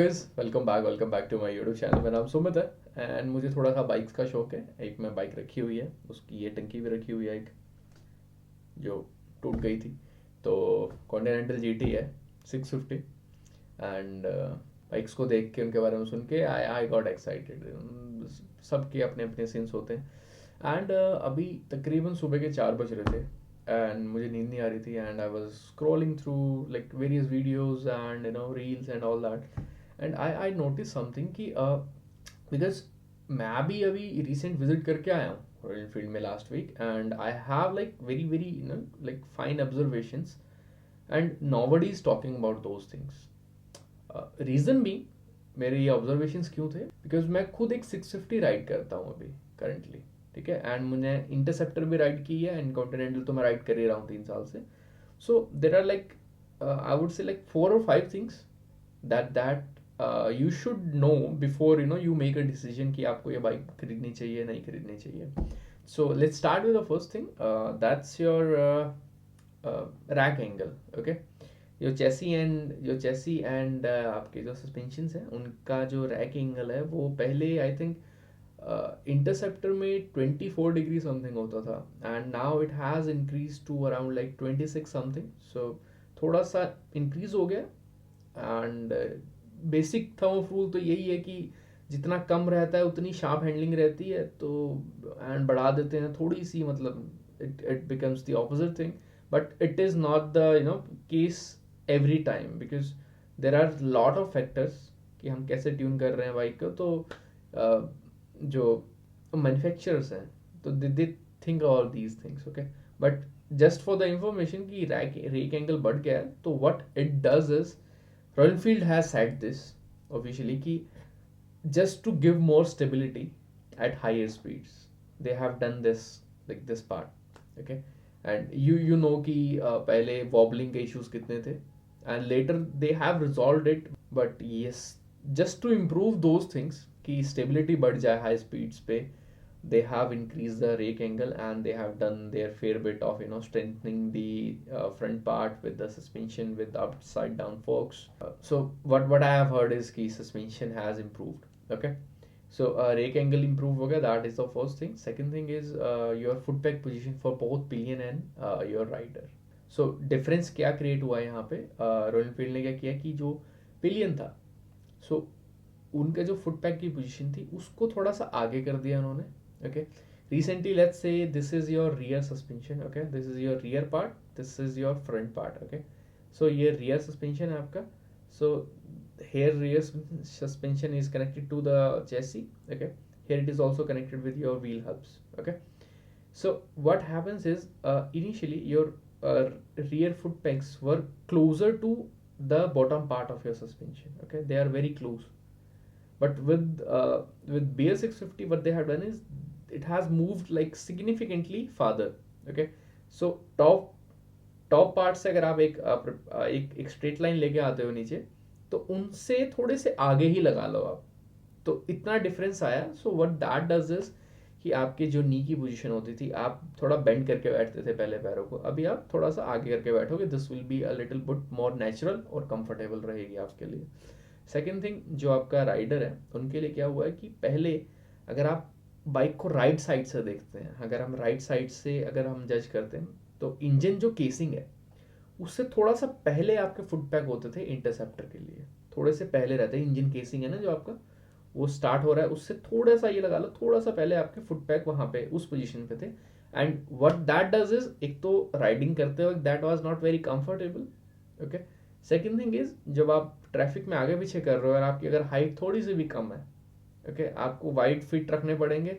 Guys, welcome back to my YouTube channel. मेरा नाम सुमित है एंड मुझे थोड़ा सा बाइक्स का शौक है। एक मैं बाइक रखी हुई है, उसकी ये टंकी भी रखी हुई है एक, जो टूट गई थी। तो कॉन्टिनेंटल जीटी है 650। एंड बाइक्स को देख के, उनके बारे में सुन के आई गॉट एक्साइटेड। सबके अपने अपने सीन्स होते हैं। एंड अभी तकरीबन सुबह के 4 बज रहे थे एंड मुझे नींद नहीं आ रही थी and I was scrolling through like various videos and reels and all that. And I notice something कि बिकॉज मैं भी अभी रिसेंट विजिट करके आया हूँ रॉयल एनफील्ड में last week and I have like very very like fine observations and nobody is talking about those things. Reason भी मेरे ये ऑब्जर्वेशंस क्यों थे, बिकॉज मैं खुद एक 650 राइड करता हूँ अभी करंटली। ठीक है, एंड मैंने इंटरसेप्टर भी राइड की है एंड कॉन्टिनेंटल तो मैं राइड कर ही रहा हूँ 3 साल से। So there are like I would say like 4 or 5 things that you should know before you make a decision कि आपको ये बाइक खरीदनी चाहिए नहीं खरीदनी चाहिए। So let's start with the first thing, that's your rake angle. Okay, जो chassis and आपके जो सस्पेंशंस हैं उनका जो रैक एंगल है वो पहले आई थिंक इंटरसेप्टर में 24 डिग्री समथिंग होता था and now it has increase to around like 26 something. So थोड़ा सा इंक्रीज हो गया। And basic thumb of rule तो यही है कि जितना कम रहता है उतनी शार्प हैंडलिंग रहती है। तो एंड बढ़ा देते हैं थोड़ी सी, मतलब it becomes the opposite thing. But it is not the case every time, because there are lot of factors कि हम कैसे ट्यून कर रहे हैं बाइक को। तो जो मैन्युफैक्चरर्स हैं तो they think about these things. Okay, but just for the information कि रेक एंगल बढ़ गया है, तो what it does is royal Enfield has said this officially कि just to give more stability at higher speeds they have done this, like this part. Okay, and you know कि पहले wobbling के issues कितने थे and later they have resolved it. but yes, just to improve those things कि stability बढ़ जाए high speeds पे, they have increased the rake angle and they have done their fair bit of strengthening the front part with the suspension with the upside down forks. So what I have heard is कि suspension has improved. Okay, so rake angle improve हो गया, that is the first thing. Second thing is your foot peg position for both pillion and your rider. So difference क्या create हुआ है यहाँ पे, royal Enfield ने क्या किया कि जो पिलियन था, so उनका जो फुट पैक की पोजीशन थी उसको थोड़ा सा आगे कर दिया उन्होंने। Okay, recently let's say this is your rear suspension. Okay, this is your rear part, this is your front part. Okay, so ये रियर सस्पेंशन है आपका। So here rear suspension is connected to the chassis. Okay, here it is also connected with your wheel hubs. Okay, so what happens is initially your uh, rear foot pegs were closer to the bottom part of your suspension. Okay, they are very close. But with BL 650 what they have done is it has moved like significantly farther. Okay, so top part से अगर आप एक straight line लेके आते हो नीचे, तो उनसे थोड़े से आगे ही लगा लो आप, तो इतना डिफरेंस आया। So what that does is कि आपके जो नी की पोजीशन होती थी, आप थोड़ा बेंड करके बैठते थे पहले पैरों को, अभी आप थोड़ा सा आगे करके बैठोगे। This will be a little bit more natural और कंफर्टेबल रहेगी आपके लिए। सेकेंड थिंग, जो आपका राइडर है उनके लिए क्या हुआ है कि पहले अगर आप बाइक को राइट साइड से देखते हैं, अगर हम राइट साइड से अगर हम जज करते हैं, तो इंजन जो केसिंग है उससे थोड़ा सा पहले आपके फुट पैक होते थे इंटरसेप्टर के लिए, थोड़े से पहले रहते हैं। इंजन केसिंग है ना जो आपका, वो स्टार्ट हो रहा है उससे थोड़ा सा, ये लगा लो थोड़ा सा पहले आपके फुट पैक वहाँ पे उस पोजीशन पे थे। And what that does is, एक तो राइडिंग करते वक्त that was not very comfortable. Okay, second thing is जब आप ट्रैफिक में आगे पीछे कर रहे हो और आपकी अगर हाइट थोड़ी सी भी कम है, ओके, आपको वाइड फिट रखने पड़ेंगे।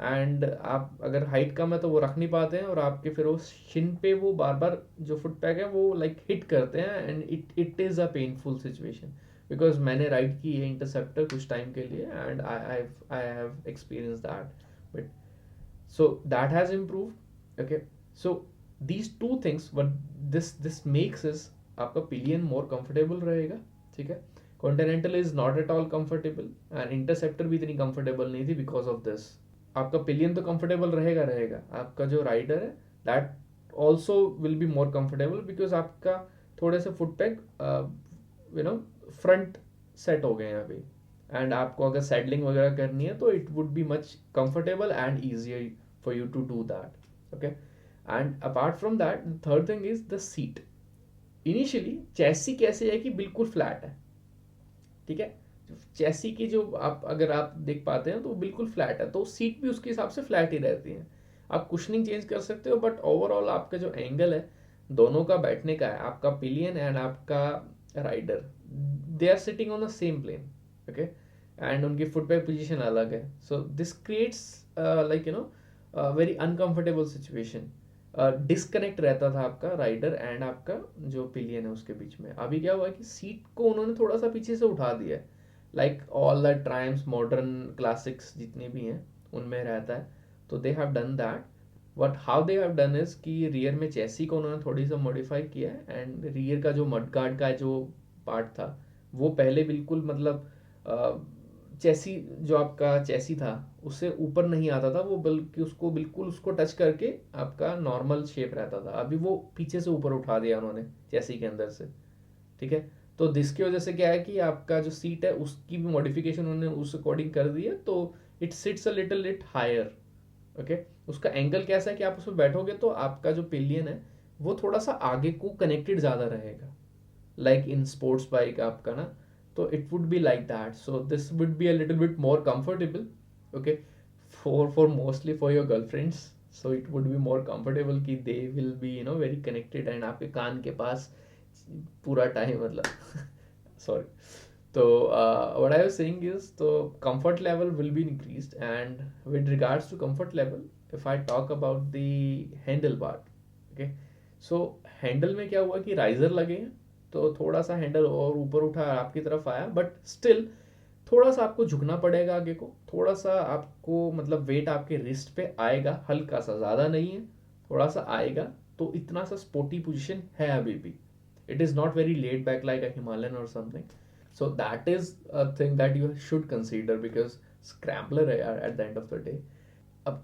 एंड आप अगर हाइट कम है तो वो रख नहीं पाते हैं और आपके फिर वो शिन पे वो बार बार जो फुट पैक है वो लाइक हिट करते हैं and it is a painful situation. Because मैंने राइड की है इंटरसेप्टर कुछ टाइम के लिए and I have experience that. But so that has improve. Okay, so these two things but this makes is आपका pillion more comfortable रहेगा। ठीक है, continental is not at all comfortable and interceptor भी इतनी comfortable नहीं थी because of this. आपका pillion तो कंफर्टेबल रहेगा, आपका जो राइडर है that also will be more comfortable because आपका थोड़े से फुट पैक फ्रंट सेट हो गए हैं अभी, एंड आपको अगर सैडलिंग वगैरह करनी है तो it would be much comfortable and easier for you to do that, okay. And apart from that third thing is the seat. Initially chassis कैसे है कि बिल्कुल फ्लैट है, ठीक है। चैसी की जो आप अगर आप देख पाते हैं तो बिल्कुल फ्लैट है, तो सीट भी उसके हिसाब से फ्लैट ही रहती है। आप कुशनिंग चेंज कर सकते हो, बट ओवरऑल आपका जो एंगल है दोनों का बैठने का है, आपका पिलियन एंड आपका rider, they are sitting on the same plane, okay. And उनकी फुट बैक पोजिशन अलग है, so this creates like very uncomfortable situation. Disconnect रहता था आपका राइडर एंड आपका जो पिलियन है उसके बीच में। अभी क्या हुआ है कि सीट को उन्होंने थोड़ा सा पीछे से उठा दिया है, like all the triumphs modern classics जितने भी हैं उनमें रहता है, तो they have done that. But how they have done is कि रियर में चेसी को उन्होंने थोड़ी सा मॉडिफाई किया है, एंड रियर का जो मडगार्ड का जो पार्ट था वो पहले बिल्कुल मतलब चेसी जो आपका चेसी था उससे ऊपर नहीं आता था वो, बल्कि उसको बिल्कुल उसको टच करके आपका नॉर्मल शेप रहता था। अभी वो पीछे से ऊपर उठा दिया उन्होंने चेसी के अंदर से, ठीक है। तो जिसकी वजह से क्या है कि आपका जो सीट है उसकी भी मॉडिफिकेशन उन्होंने उस अकॉर्डिंग कर दी है, तो it sits a little bit higher, okay. उसका एंगल कैसा है कि आप उसमें बैठोगे तो आपका जो पिलियन है वो थोड़ा सा आगे को कनेक्टेड ज़्यादा रहेगा, लाइक इन स्पोर्ट्स बाइक आपका ना, तो it would be like that. So this would be a little bit more comfortable, okay, for mostly for your girlfriends. So it would be more comfortable कि they will be very connected and आपके कान के पास पूरा time मतलब sorry. तो what I was saying is the comfort level will be increased, and with regards to comfort level, if I talk about the handle part, okay, so handle में क्या हुआ कि राइजर लगे हैं, तो थोड़ा सा हैंडल और ऊपर उठा आपकी तरफ आया, बट स्टिल थोड़ा सा आपको झुकना पड़ेगा आगे को, थोड़ा सा आपको मतलब वेट आपके रिस्ट पे आएगा, हल्का सा, ज़्यादा नहीं है, थोड़ा सा आएगा। तो इतना सा स्पोर्टी पोजीशन है अभी भी, it is not very laid back like a Himalayan or something. So that is a thing that you should consider, because scrambler है यार at the end of the day.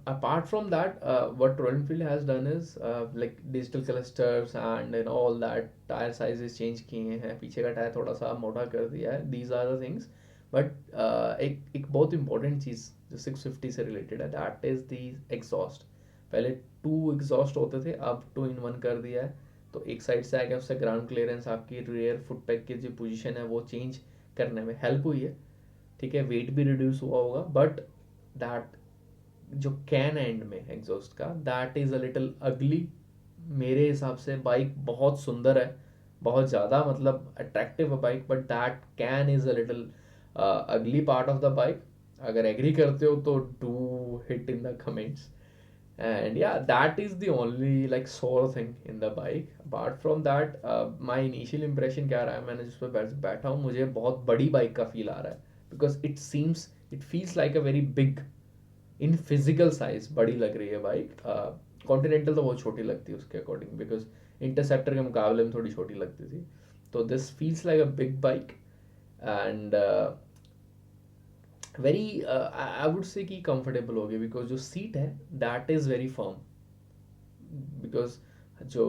Apart from that, what Royal Enfield has done is like digital clusters and all that, tire sizes change किए हैं, पीछे का tyre थोड़ा सा मोटा कर दिया है, these are the things. But एक बहुत important चीज़ जो 650 से related है, that is the exhaust. पहले 2 exhaust होते थे, अब 2 in 1 कर दिया है, तो एक साइड से आएगा, उससे ग्राउंड क्लियरेंस आपकी रियर फुट पैक की जो पोजीशन है वो चेंज करने में हेल्प हुई है, ठीक है। वेट भी रिड्यूस हुआ होगा, बट दैट जो कैन एंड में एग्जॉस्ट का, दैट इज़ अ लिटिल अगली। मेरे हिसाब से बाइक बहुत सुंदर है, बहुत ज़्यादा मतलब अट्रैक्टिव है bike, but that can is a little अगली पार्ट ऑफ द बाइक। अगर एग्री करते हो तो do hit in the comments. And yeah, that is the only like sore thing in the bike. Apart from that, my initial impression क्या रहा है, मैंने जिस पर बैठा हूँ मुझे बहुत बड़ी बाइक का फील आ रहा है, because it feels like a very big in physical size, बड़ी लग रही है बाइक। कॉन्टिनेंटल तो बहुत छोटी लगती है उसके अकॉर्डिंग, बिकॉज इंटरसेप्टर के मुकाबले में थोड़ी छोटी लगती थी, तो this feels like a big bike. And very I would से कि कंफर्टेबल हो गई, बिकॉज जो सीट है that is very firm. Because जो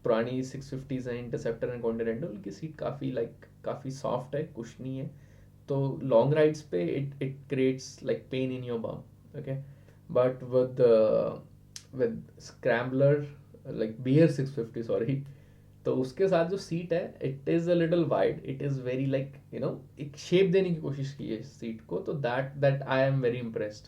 पुरानी 650s हैं इंटरसेप्टर एंड कॉन्टिनेंटल की सीट काफ़ी सॉफ्ट है, कुशनी है, तो लॉन्ग राइड्स पे it creates like pain in your bomb, okay. But with scrambler like BR 650, sorry, तो उसके साथ जो सीट है it is a little wide, it is very like एक शेप देने की कोशिश की है सीट को, तो that I am very impressed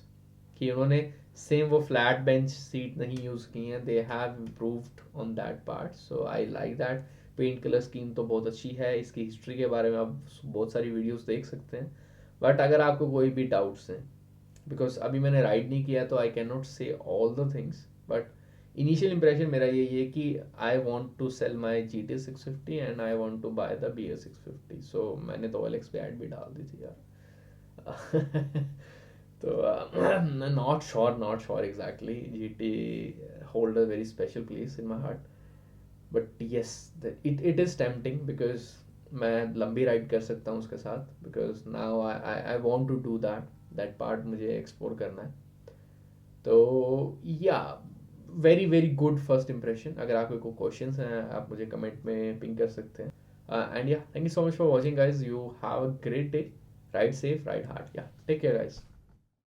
कि उन्होंने सेम वो फ्लैट बेंच सीट नहीं यूज़ की हैं, they have improved on that part, so I like that. Paint colour scheme तो बहुत अच्छी है, इसकी हिस्ट्री के बारे में आप बहुत सारी वीडियोस देख सकते हैं। बट अगर आपको कोई भी डाउट्स हैं, बिकॉज अभी मैंने राइड नहीं किया तो I can not say all the things, but initial impression मेरा यही है कि I want to sell my GT 650 and I want to buy the BR 650। सो मैंने तो OLX पे ऐड भी डाल दी थी यार तो not sure exactly, GT hold a very special place in my heart, but yes, it is tempting, because मैं लंबी राइड कर सकता हूँ उसके साथ, because now I want to do that part मुझे एक्सप्लोर करना है। तो yeah very very good first impression. अगर आपके कोई क्वेश्चंस हैं आप मुझे कमेंट में पिंग कर सकते हैं, And yeah, thank you so much for watching, guys. You have a great day. Ride safe, ride hard. Yeah, take care, guys.